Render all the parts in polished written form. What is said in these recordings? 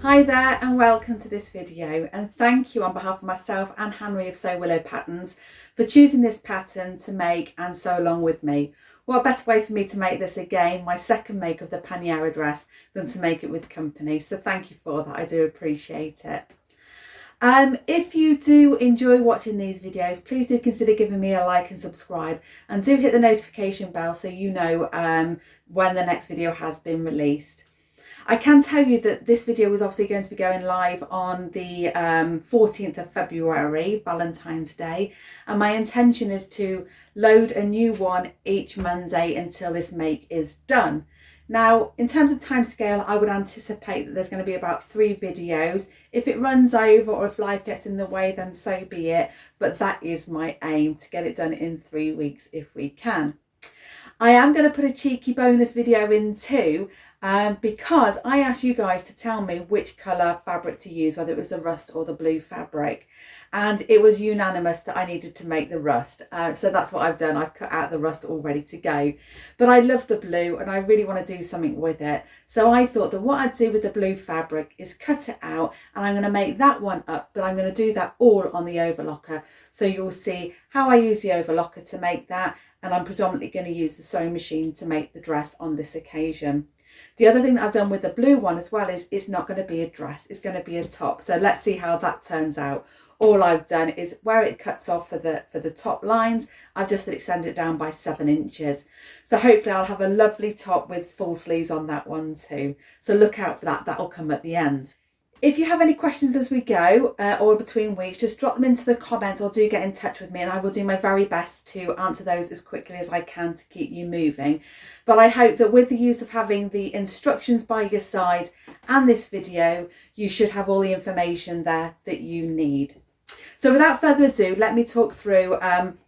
Hi there and welcome to this video, and thank you on behalf of myself and Henry of Sew Willow Patterns for choosing this pattern to make and sew along with me. What better way for me to make this again, my second make of the Paineira dress, than to make it with company, so thank you for that, I do appreciate it. If you do enjoy watching these videos, please do consider giving me a like and subscribe, and do hit the notification bell so you know when the next video has been released. I can tell you that this video was obviously going to be going live on the 14th of February, Valentine's Day, and my intention is to load a new one each Monday until this make is done. Now, in terms of timescale, I would anticipate that there's going to be about 3 videos. If it runs over or if life gets in the way, then so be it, but that is my aim, to get it done in 3 weeks if we can. I am going to put a cheeky bonus video in too, because I asked you guys to tell me which colour fabric to use, whether it was the rust or the blue fabric, and it was unanimous that I needed to make the rust, so that's what I've done. I've cut out the rust all ready to go, but I love the blue and I really want to do something with it, so I thought that what I'd do with the blue fabric is cut it out, and I'm going to make that one up, but I'm going to do that all on the overlocker, so you'll see how I use the overlocker to make that, and I'm predominantly going to use the sewing machine to make the dress on this occasion. The other thing that I've done with the blue one as well is it's not going to be a dress, it's going to be a top. So let's see how that turns out. All I've done is where it cuts off for the top lines, I've just extended it down by 7 inches. So hopefully I'll have a lovely top with full sleeves on that one too. So look out for that, that'll come at the end. If you have any questions as we go or between weeks, just drop them into the comments or do get in touch with me, and I will do my very best to answer those as quickly as I can to keep you moving. But I hope that with the use of having the instructions by your side and this video, you should have all the information there that you need. So without further ado, let me talk through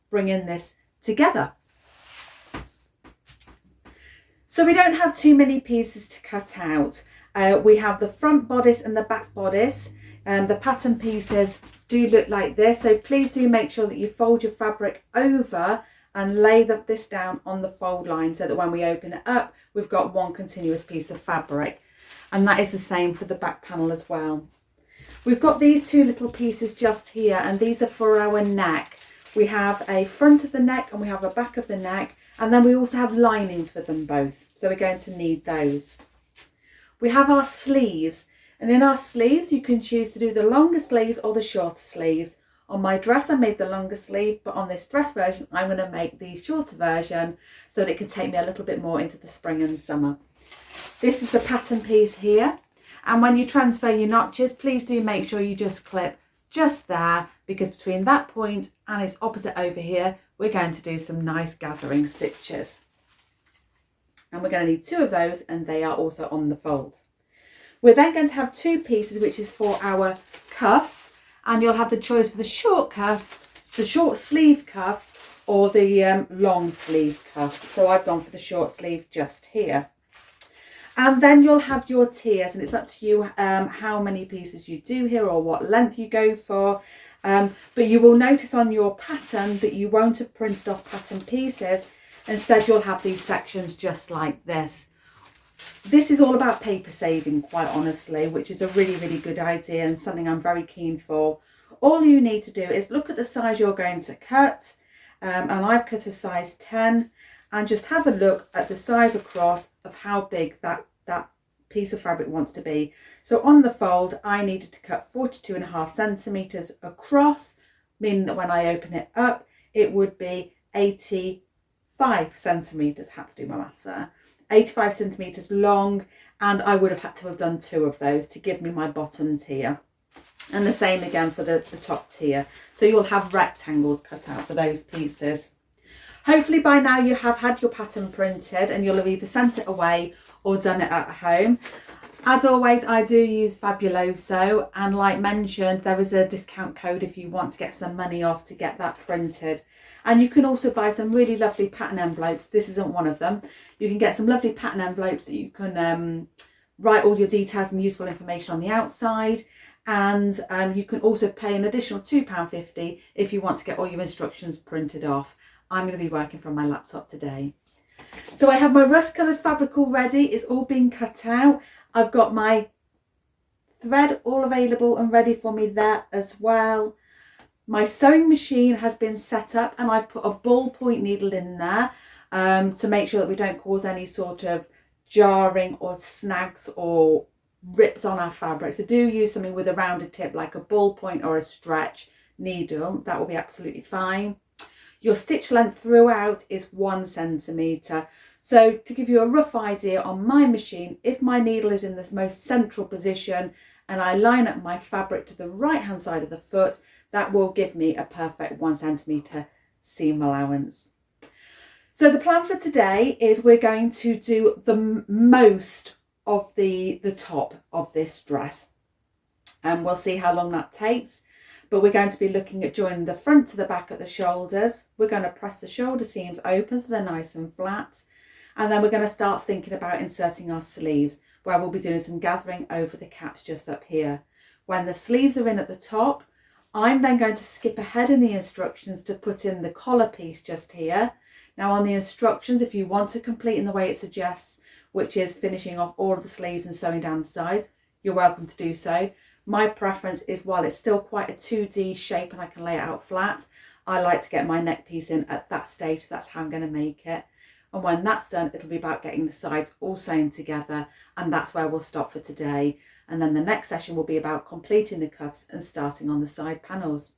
bringing this together. So we don't have too many pieces to cut out. We have the front bodice and the back bodice. The pattern pieces do look like this, so please do make sure that you fold your fabric over and lay this down on the fold line so that when we open it up, we've got one continuous piece of fabric. And that is the same for the back panel as well. We've got these 2 little pieces just here, and these are for our neck. We have a front of the neck and we have a back of the neck, and then we also have linings for them both, so we're going to need those. We have our sleeves, and in our sleeves you can choose to do the longer sleeves or the shorter sleeves. On my dress I made the longer sleeve, but on this dress version I'm going to make the shorter version so that it can take me a little bit more into the spring and summer. This is the pattern piece here, and when you transfer your notches, please do make sure you just clip just there, because between that point and its opposite over here we're going to do some nice gathering stitches. And we're going to need 2 of those, and they are also on the fold. We're then going to have 2 pieces, which is for our cuff, and you'll have the choice for the short cuff, the short sleeve cuff, or the long sleeve cuff. So I've gone for the short sleeve just here. And then you'll have your tiers, and it's up to you how many pieces you do here or what length you go for. But you will notice on your pattern that you won't have printed off pattern pieces. Instead, you'll have these sections just like this. This is all about paper saving, quite honestly, which is a really, really good idea and something I'm very keen for. All you need to do is look at the size you're going to cut, and I've cut a size 10, and just have a look at the size across of how big that piece of fabric wants to be. So on the fold, I needed to cut 42.5 centimetres across, meaning that when I open it up, it would be 85 centimetres, had to do my maths there, 85 centimetres long, and I would have had to have done 2 of those to give me my bottom tier. And the same again for the top tier. So you'll have rectangles cut out for those pieces. Hopefully by now you have had your pattern printed and you'll have either sent it away or done it at home. As always, I do use Fabuloso, and like mentioned, there is a discount code if you want to get some money off to get that printed. And you can also buy some really lovely pattern envelopes. This isn't one of them. You can get some lovely pattern envelopes that you can write all your details and useful information on the outside. And you can also pay an additional £2.50 if you want to get all your instructions printed off. I'm going to be working from my laptop today. So I have my rust coloured fabric all ready. It's all been cut out. I've got my thread all available and ready for me there as well. My sewing machine has been set up and I've put a ballpoint needle in there to make sure that we don't cause any sort of jarring or snags or rips on our fabric. So do use something with a rounded tip like a ballpoint or a stretch needle. That will be absolutely fine. Your stitch length throughout is 1 centimetre. So to give you a rough idea, on my machine, if my needle is in the most central position and I line up my fabric to the right hand side of the foot, that will give me a perfect 1 centimetre seam allowance. So the plan for today is we're going to do the most of the top of this dress, and we'll see how long that takes. But we're going to be looking at joining the front to the back at the shoulders. We're going to press the shoulder seams open so they're nice and flat. And then we're going to start thinking about inserting our sleeves, where we'll be doing some gathering over the caps just up here. When the sleeves are in at the top, I'm then going to skip ahead in the instructions to put in the collar piece just here. Now on the instructions, if you want to complete in the way it suggests, which is finishing off all of the sleeves and sewing down the sides, you're welcome to do so. My preference is, while it's still quite a 2D shape and I can lay it out flat, I like to get my neck piece in at that stage. That's how I'm going to make it. And when that's done, it'll be about getting the sides all sewn together, and that's where we'll stop for today. And then the next session will be about completing the cuffs and starting on the side panels.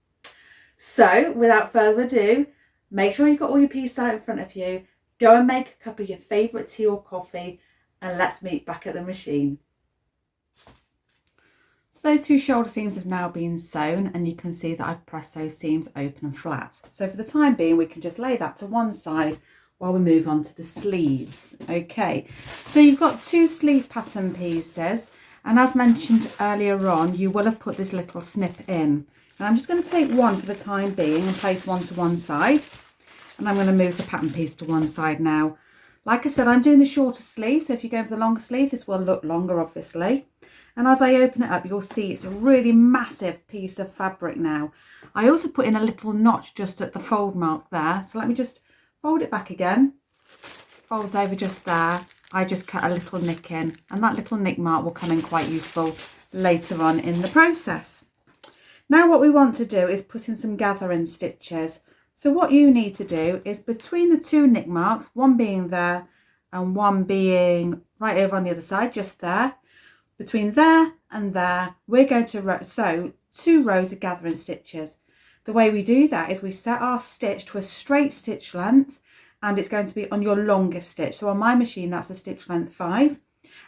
So without further ado, make sure you've got all your pieces out in front of you. Go and make a cup of your favourite tea or coffee, and let's meet back at the machine. So those 2 shoulder seams have now been sewn, and you can see that I've pressed those seams open and flat. So for the time being, we can just lay that to one side while we move on to the sleeves. Okay, so you've got 2 sleeve pattern pieces, and as mentioned earlier on, you will have put this little snip in. And I'm just going to take one for the time being and place one to one side, and I'm going to move the pattern piece to one side now. Like I said, I'm doing the shorter sleeve, so if you go for the longer sleeve, this will look longer obviously. And as I open it up, you'll see it's a really massive piece of fabric now. I also put in a little notch just at the fold mark there, so let me just fold it back again. Folds over just there. I just cut a little nick in, and that little nick mark will come in quite useful later on in the process. Now what we want to do is put in some gathering stitches. So what you need to do is, between the 2 nick marks, one being there and one being right over on the other side, just there, between there and there, we're going to sew 2 rows of gathering stitches. The way we do that is we set our stitch to a straight stitch length, and it's going to be on your longest stitch. So on my machine, that's a stitch length 5.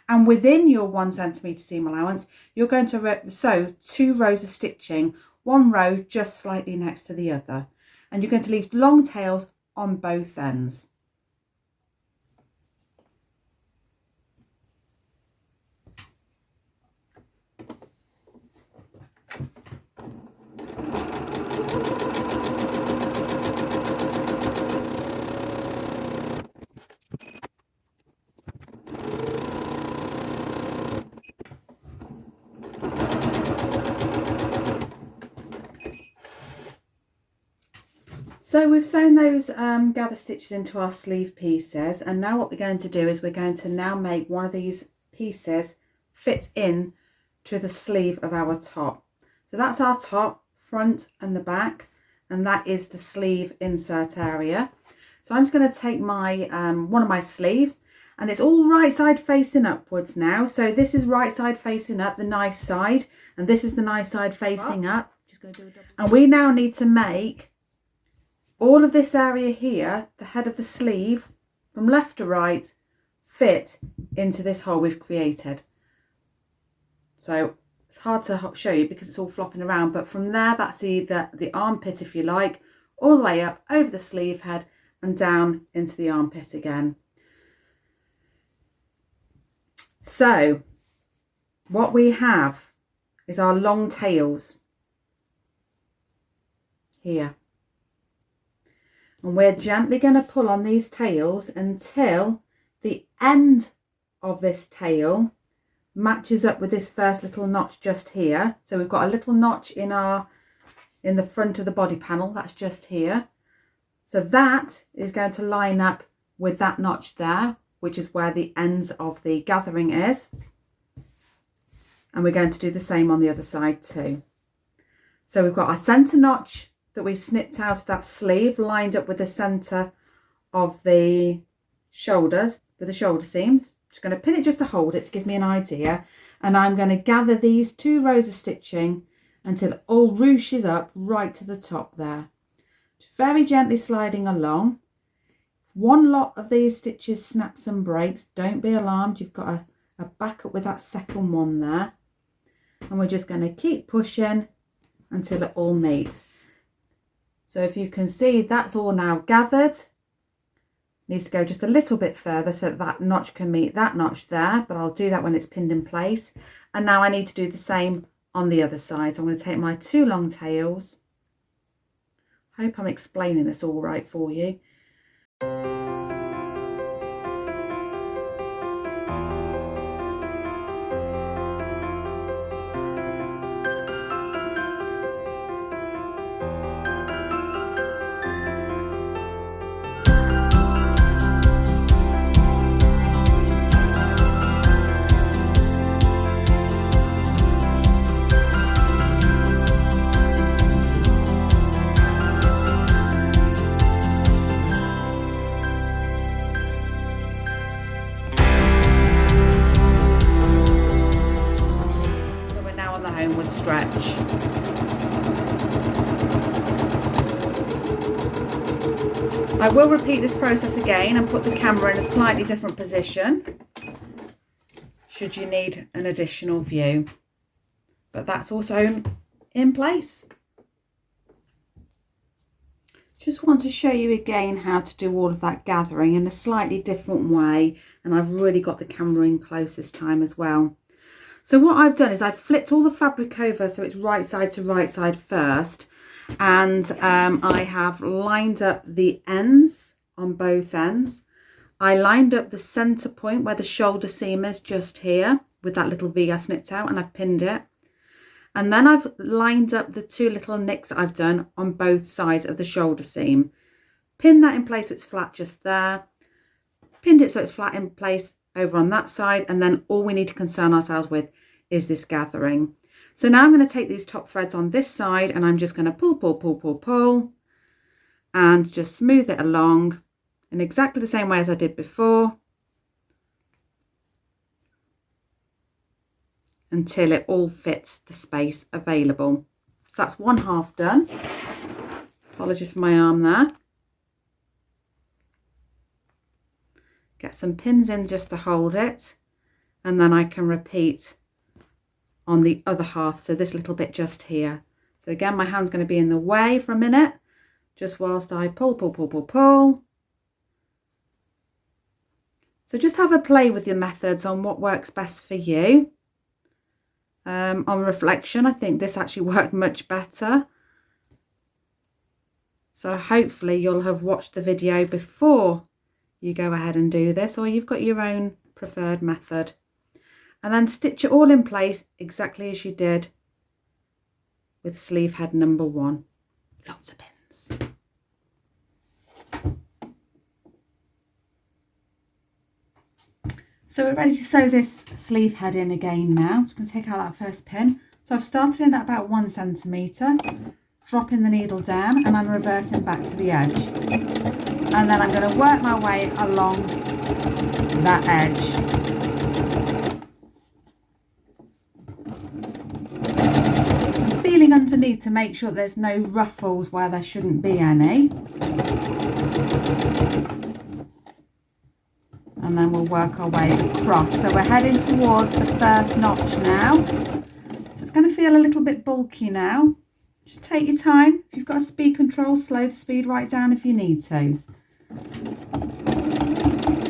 And within your 1 centimetre seam allowance, you're going to sew 2 rows of stitching, 1 row just slightly next to the other. And you're going to leave long tails on both ends. So we've sewn those gather stitches into our sleeve pieces, and now what we're going to do is we're going to now make one of these pieces fit in to the sleeve of our top. So that's our top, front and the back, and that is the sleeve insert area. So I'm just going to take my one of my sleeves, and it's all right side facing upwards now. So this is right side facing up, the nice side, and this is the nice side facing up. Just going to do a double. And we now need to make all of this area here, the head of the sleeve, from left to right, fit into this hole we've created. So it's hard to show you because it's all flopping around, but from there, that's the armpit, if you like, all the way up over the sleeve head and down into the armpit again. So what we have is our long tails here. And we're gently going to pull on these tails until the end of this tail matches up with this first little notch just here. So we've got a little notch in the front of the body panel, that's just here. So that is going to line up with that notch there, which is where the ends of the gathering is. And we're going to do the same on the other side too. So we've got our centre notch that we snipped out of that sleeve lined up with the centre of the shoulders, with the shoulder seams. Just going to pin it just to hold it to give me an idea. And I'm going to gather these 2 rows of stitching until it all ruches up right to the top there. Just very gently sliding along. One lot of these stitches snaps and breaks. Don't be alarmed. You've got a backup with that second one there. And we're just going to keep pushing until it all meets. So if you can see, that's all now gathered. Needs to go just a little bit further so that notch can meet that notch there, but I'll do that when it's pinned in place. And now I need to do the same on the other side. So I'm going to take my 2 long tails. Hope I'm explaining this all right for you. Stretch. I will repeat this process again and put the camera in a slightly different position should you need an additional view, but that's also in place. Just want to show you again how to do all of that gathering in a slightly different way, and I've really got the camera in close this time as well. So what I've done is I've flipped all the fabric over so it's right side to right side first, and I have lined up the ends on both ends. I lined up the centre point where the shoulder seam is just here with that little V I snipped out, and I've pinned it. And then I've lined up the 2 little nicks that I've done on both sides of the shoulder seam. Pinned that in place so it's flat just there. Pinned it so it's flat in place over on that side, and then all we need to concern ourselves with is this gathering. So now I'm going to take these top threads on this side and I'm just going to pull and just smooth it along in exactly the same way as I did before until it all fits the space available. So that's 1/2 done. Apologies for my arm there. Get some pins in just to hold it, and then I can repeat on the other half, so this little bit just here. So again, my hand's going to be in the way for a minute just whilst I pull. So just have a play with your methods on what works best for you. On reflection, I think this actually worked much better. So hopefully you'll have watched the video before you go ahead and do this, or you've got your own preferred method. And then stitch it all in place exactly as you did with sleeve head number 1. Lots of pins. So we're ready to sew this sleeve head in again now. I'm just going to take out that first pin. So I've started in at about 1 centimetre, dropping the needle down, and I'm reversing back to the edge. And then I'm going to work my way along that edge. I'm feeling underneath to make sure there's no ruffles where there shouldn't be any. And then we'll work our way across. So we're heading towards the first notch now. So it's going to feel a little bit bulky now. Just take your time. If you've got a speed control, slow the speed right down if you need to.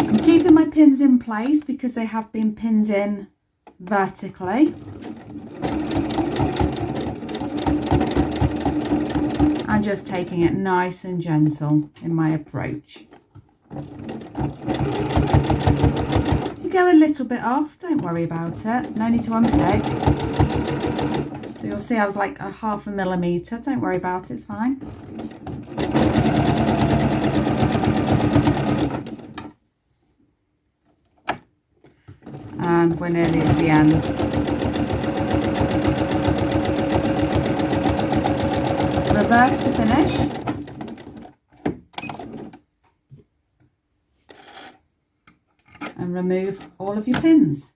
I'm keeping my pins in place because they have been pinned in vertically. I'm just taking it nice and gentle in my approach. You go a little bit off, don't worry about it. No need to unpick. So you'll see I was like a 1/2 millimetre. Don't worry about it, it's fine. And we're nearly at the end. reverse to finish. And remove all of your pins.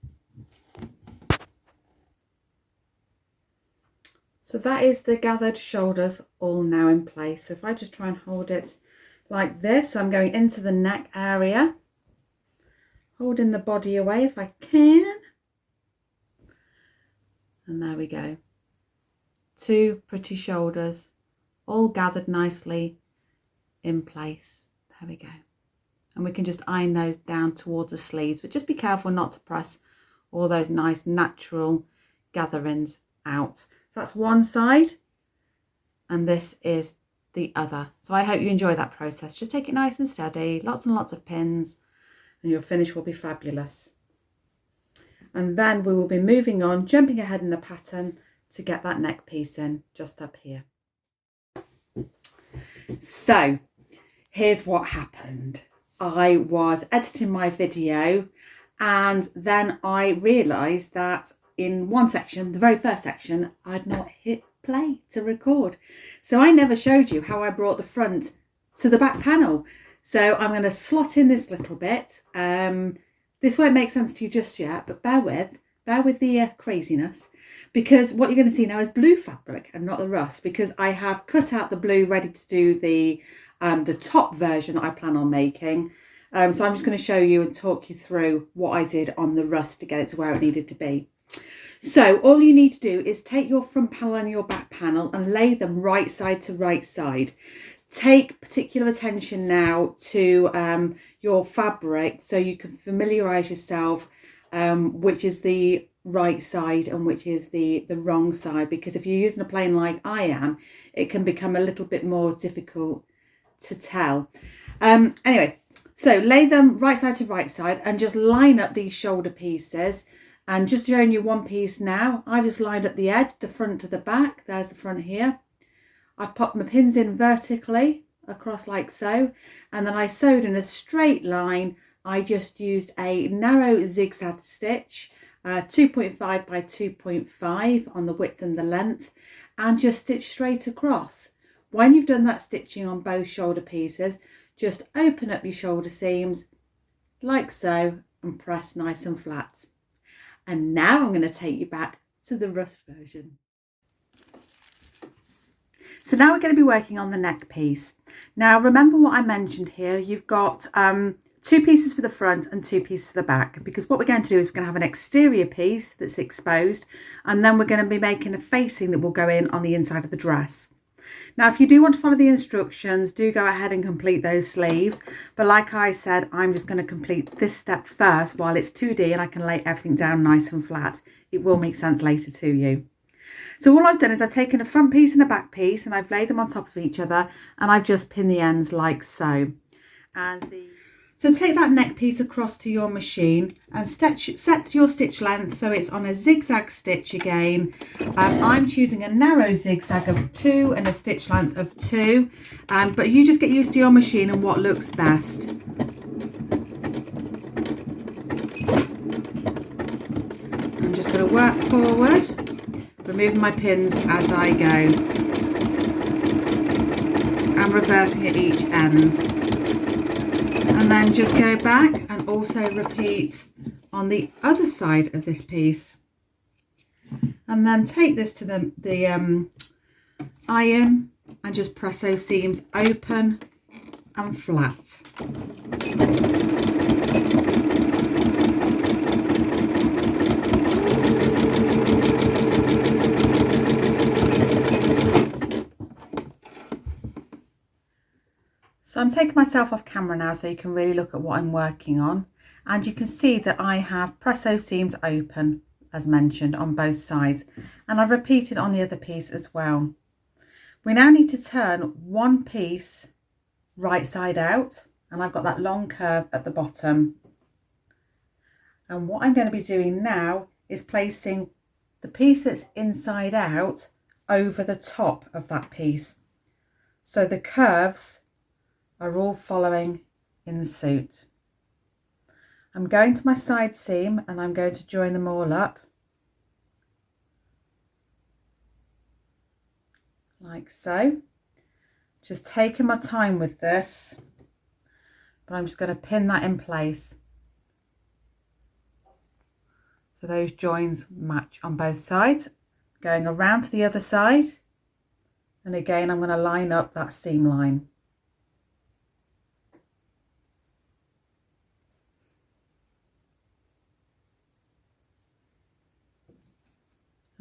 So that is the gathered shoulders all now in place. So if I just try and hold it like this, I'm going into the neck area, holding the body away if I can. And there we go. Two pretty shoulders, all gathered nicely in place. There we go. And we can just iron those down towards the sleeves, but just be careful not to press all those nice natural gatherings out. So that's one side, and this is the other. So I hope you enjoy that process. Just take it nice and steady, lots and lots of pins, and your finish will be fabulous. And then we will be moving on, jumping ahead in the pattern to get that neck piece in just up here. So here's what happened. I was editing my video, and then I realised that in one section, the very first section, I'd not hit play to record. So I never showed you how I brought the front to the back panel. So I'm going to slot in this little bit. This won't make sense to you just yet, but bear with the craziness, because what you're going to see now is blue fabric and not the rust, because I have cut out the blue ready to do the top version that I plan on making. So I'm just going to show you and talk you through what I did on the rust to get it to where it needed to be. So all you need to do is take your front panel and your back panel and lay them right side to right side. Take particular attention now to your fabric, so you can familiarise yourself which is the right side and which is the wrong side, because if you're using a plane like I am, it can become a little bit more difficult to tell. Anyway, so lay them right side to right side and just line up these shoulder pieces. And just showing you one piece now, I've just lined up the edge, the front to the back. There's the front here. I've popped my pins in vertically across like so, and then I sewed in a straight line. I just used a narrow zigzag stitch, 2.5 by 2.5 on the width and the length, and just stitch straight across. When you've done that stitching on both shoulder pieces, just open up your shoulder seams like so and press nice and flat. And now I'm going to take you back to the rust version. So now we're going to be working on the neck piece. Now remember what I mentioned here, you've got two pieces for the front and two pieces for the back, because what we're going to do is we're going to have an exterior piece that's exposed, and then we're going to be making a facing that will go in on the inside of the dress. Now if you do want to follow the instructions, do go ahead and complete those sleeves, but like I said, I'm just going to complete this step first while it's 2D and I can lay everything down nice and flat. It will make sense later to you. So all I've done is I've taken a front piece and a back piece and I've laid them on top of each other, and I've just pinned the ends like so. So take that neck piece across to your machine and set your stitch length so it's on a zigzag stitch again. I'm choosing a narrow zigzag of 2 and a stitch length of 2, but you just get used to your machine and what looks best. I'm just going to work forward, removing my pins as I go and reversing at each end. And then just go back and also repeat on the other side of this piece. And then take this to the iron and just press those seams open and flat. So I'm taking myself off camera now so you can really look at what I'm working on, and you can see that I have pressed those seams open as mentioned on both sides, and I've repeated on the other piece as well. We now need to turn one piece right side out, and I've got that long curve at the bottom. And what I'm going to be doing now is placing the piece that's inside out over the top of that piece, so the curves are all following in suit. I'm going to my side seam and I'm going to join them all up like so. Just taking my time with this, but I'm just going to pin that in place. So those joins match on both sides. Going around to the other side. And again, I'm going to line up that seam line.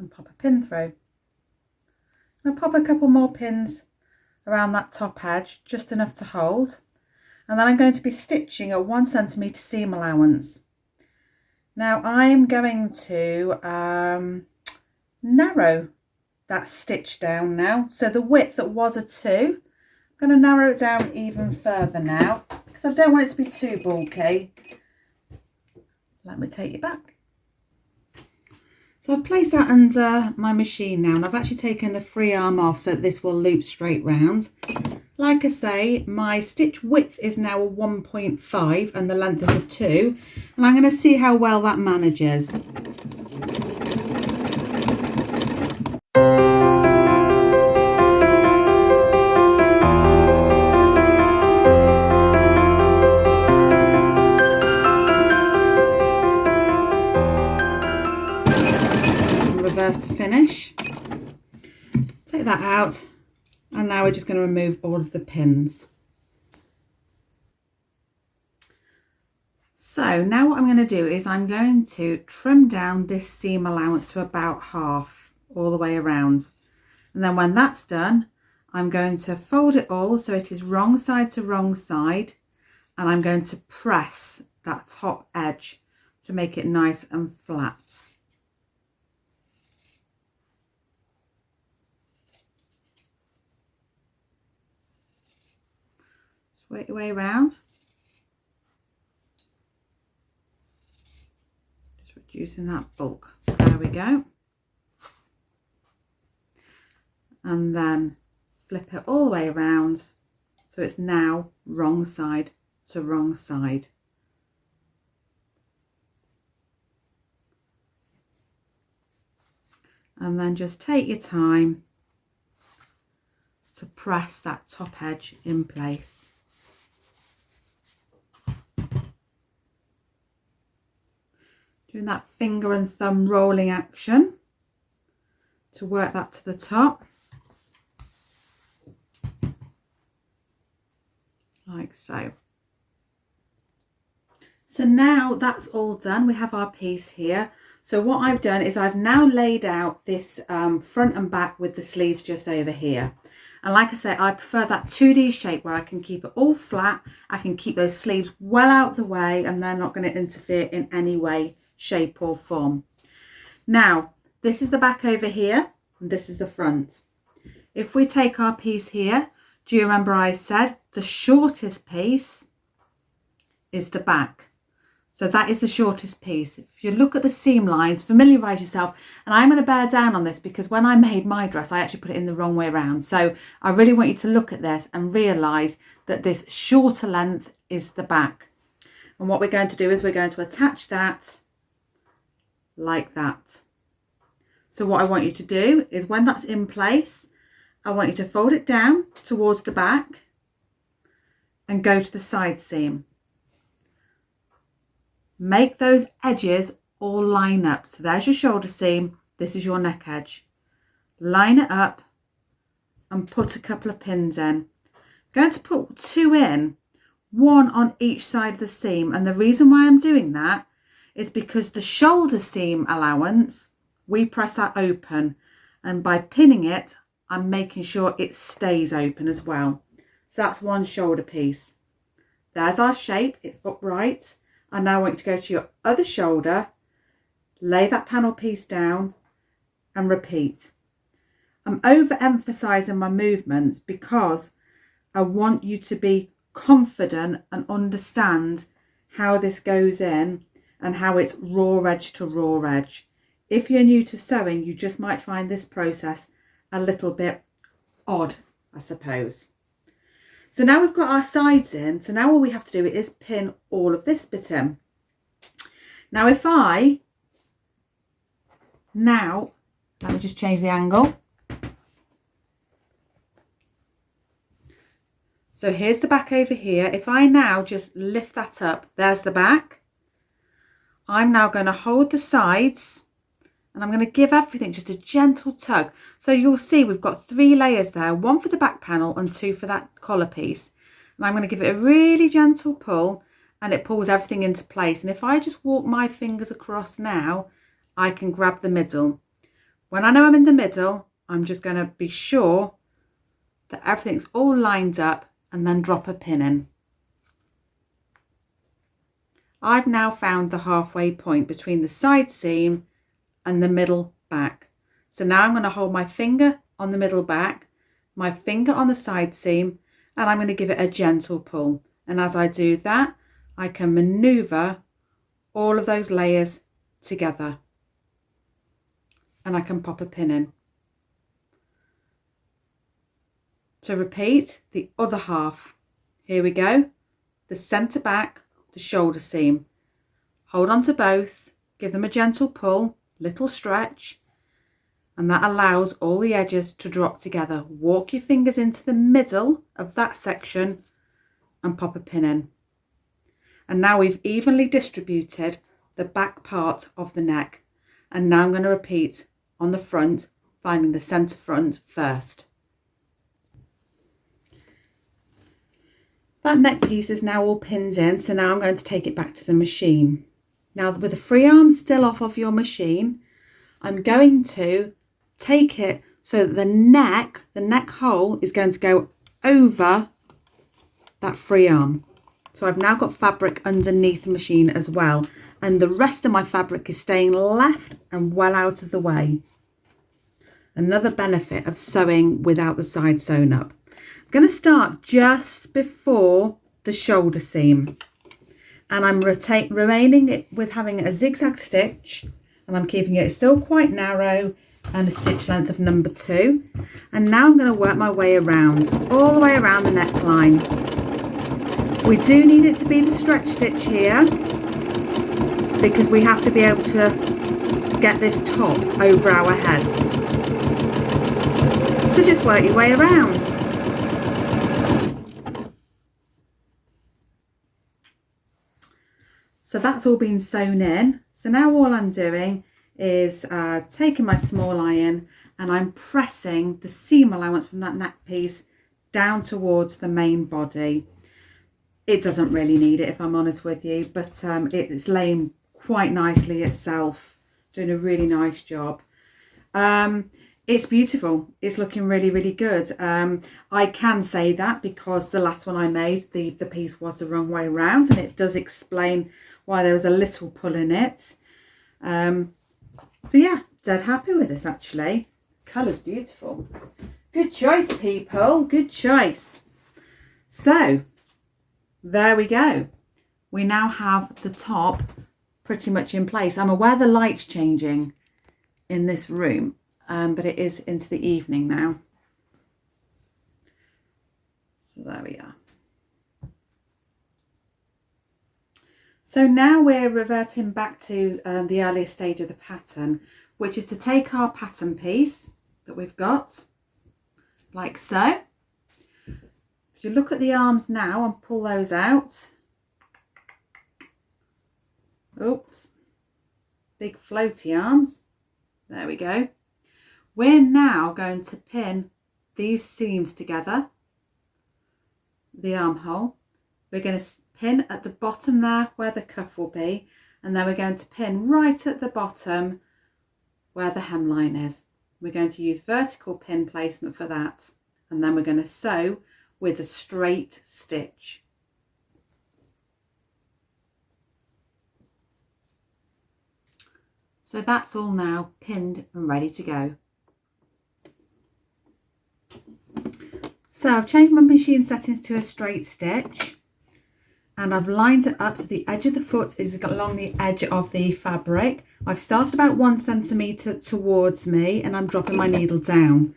And pop a pin through. And pop a couple more pins around that top edge, just enough to hold. And then I'm going to be stitching at 1 centimetre seam allowance. Now I'm going to narrow that stitch down now. So the width that was a 2, I'm going to narrow it down even further now because I don't want it to be too bulky. Let me take you back. So I've placed that under my machine now, and I've actually taken the free arm off so that this will loop straight round. Like I say, my stitch width is now a 1.5 and the length is a 2, and I'm going to see how well that manages. Reverse to finish. Take that out, and now we're just going to remove all of the pins. So now what I'm going to do is I'm going to trim down this seam allowance to about half all the way around, and then when that's done I'm going to fold it all so it is wrong side to wrong side, and I'm going to press that top edge to make it nice and flat. Work your way around, just reducing that bulk. There we go. And then flip it all the way around so it's now wrong side to wrong side. And then just take your time to press that top edge in place. Doing that finger and thumb rolling action to work that to the top, like so. So now that's all done, we have our piece here. So what I've done is I've now laid out this front and back with the sleeves just over here. And like I say, I prefer that 2D shape where I can keep it all flat. I can keep those sleeves well out of the way and they're not going to interfere in any way, shape or form. Now, this is the back over here and this is the front. If we take our piece here, do you remember I said the shortest piece is the back? So that is the shortest piece. If you look at the seam lines, familiarise yourself, and I'm going to bear down on this because when I made my dress, I actually put it in the wrong way around. So I really want you to look at this and realise that this shorter length is the back. And what we're going to do is we're going to attach that like that. So what I want you to do is when that's in place, I want you to fold it down towards the back and go to the side seam. Make those edges all line up. So there's your shoulder seam, this is your neck edge. Line it up and put a couple of pins in. I'm going to put 2 in, 1 on each side of the seam, and the reason why I'm doing that is because the shoulder seam allowance, we press that open, and by pinning it I'm making sure it stays open as well. So that's one shoulder piece. There's our shape, it's upright. I now want you to go to your other shoulder, lay that panel piece down and repeat. I'm overemphasizing my movements because I want you to be confident and understand how this goes in and how it's raw edge to raw edge. If you're new to sewing, you just might find this process a little bit odd, I suppose. So now we've got our sides in, so now all we have to do is pin all of this bit in. Now let me just change the angle. So here's the back over here. If I now just lift that up, there's the back. I'm now going to hold the sides and I'm going to give everything just a gentle tug. So you'll see we've got 3 layers there, 1 for the back panel and 2 for that collar piece. And I'm going to give it a really gentle pull and it pulls everything into place. And if I just walk my fingers across now, I can grab the middle. When I know I'm in the middle, I'm just going to be sure that everything's all lined up and then drop a pin in. I've now found the halfway point between the side seam and the middle back. So now I'm going to hold my finger on the middle back, my finger on the side seam, and I'm going to give it a gentle pull. And as I do that, I can maneuver all of those layers together. And I can pop a pin in. To repeat the other half. Here we go. The centre back, the shoulder seam. Hold on to both, give them a gentle pull, little stretch, and that allows all the edges to drop together. Walk your fingers into the middle of that section and pop a pin in. And now we've evenly distributed the back part of the neck. And now I'm going to repeat on the front, finding the centre front first. That neck piece is now all pinned in, so now I'm going to take it back to the machine. Now with the free arm still off of your machine, I'm going to take it so that the neck hole is going to go over that free arm. So I've now got fabric underneath the machine as well, and the rest of my fabric is staying left and well out of the way. Another benefit of sewing without the side sewn up. I'm going to start just before the shoulder seam, and I'm remaining it with having a zigzag stitch, and I'm keeping it still quite narrow and a stitch length of number 2. And now I'm going to work my way around, all the way around the neckline. We do need it to be the stretch stitch here because we have to be able to get this top over our heads. So just work your way around. So that's all been sewn in. So now all I'm doing is taking my small iron and I'm pressing the seam allowance from that neck piece down towards the main body. It doesn't really need it, if I'm honest with you, but it's laying quite nicely itself, doing a really nice job. It's beautiful. It's looking really, really good. I can say that because the last one I made, the piece was the wrong way around, and it does explain why there was a little pull in it. So yeah, dead happy with this actually. Colour's beautiful. Good choice, people. Good choice. So there we go. We now have the top pretty much in place. I'm aware the light's changing in this room, but it is into the evening now. So there we are. So now we're reverting back to the earlier stage of the pattern, which is to take our pattern piece that we've got, like so. If you look at the arms now and pull those out, oops, big floaty arms, there we go. We're now going to pin these seams together, the armhole. We're going to pin at the bottom there where the cuff will be, and then we're going to pin right at the bottom where the hemline is. We're going to use vertical pin placement for that, and then we're going to sew with a straight stitch. So that's all now pinned and ready to go. So I've changed my machine settings to a straight stitch, and I've lined it up so the edge of the foot is along the edge of the fabric. I've started about 1 centimetre towards me, and I'm dropping my needle down.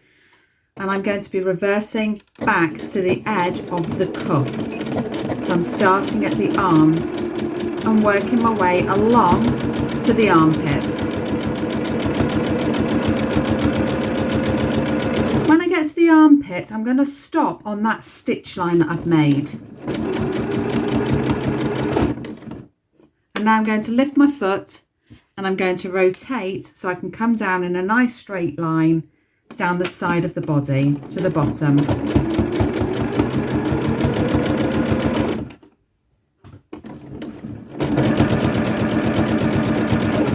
And I'm going to be reversing back to the edge of the cuff. So I'm starting at the arms and working my way along to the armpit. When I get to the armpit, I'm going to stop on that stitch line that I've made. And now I'm going to lift my foot and I'm going to rotate so I can come down in a nice straight line down the side of the body to the bottom.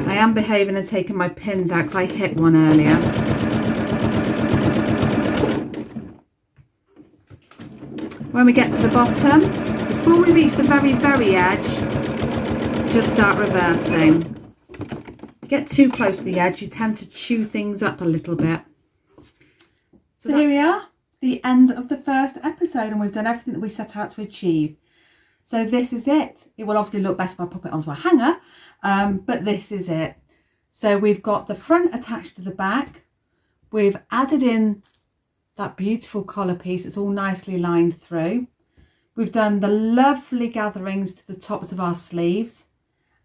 I am behaving and taking my pins out because I hit one earlier. When we get to the bottom, before we reach the very, very edge, just start reversing. If you get too close to the edge, you tend to chew things up a little bit. So here we are, the end of the first episode, and we've done everything that we set out to achieve. So this is it. It will obviously look better if I pop it onto a hanger, but this is it. So we've got the front attached to the back. We've added in that beautiful collar piece. It's all nicely lined through. We've done the lovely gatherings to the tops of our sleeves,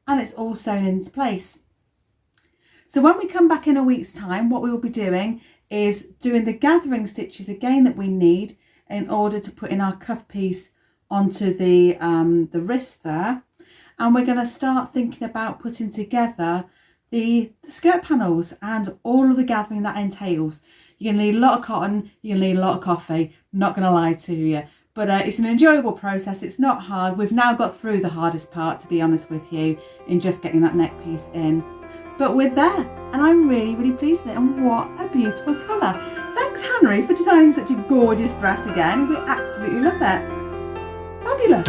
and it's all sewn into place. So when we come back in a week's time, what we will be doing is doing the gathering stitches again that we need in order to put in our cuff piece onto the wrist there. And we're going to start thinking about putting together the skirt panels and all of the gathering that entails. You're going to need a lot of cotton, you're going to need a lot of coffee, I'm not going to lie to you. But it's an enjoyable process, it's not hard. We've now got through the hardest part, to be honest with you, in just getting that neck piece in. But we're there, and I'm really, really pleased with it, and what a beautiful colour. Thanks, Henry, for designing such a gorgeous dress again. We absolutely love it. Fabulous.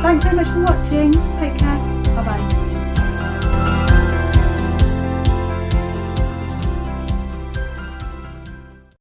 Thanks so much for watching. Take care. Bye-bye.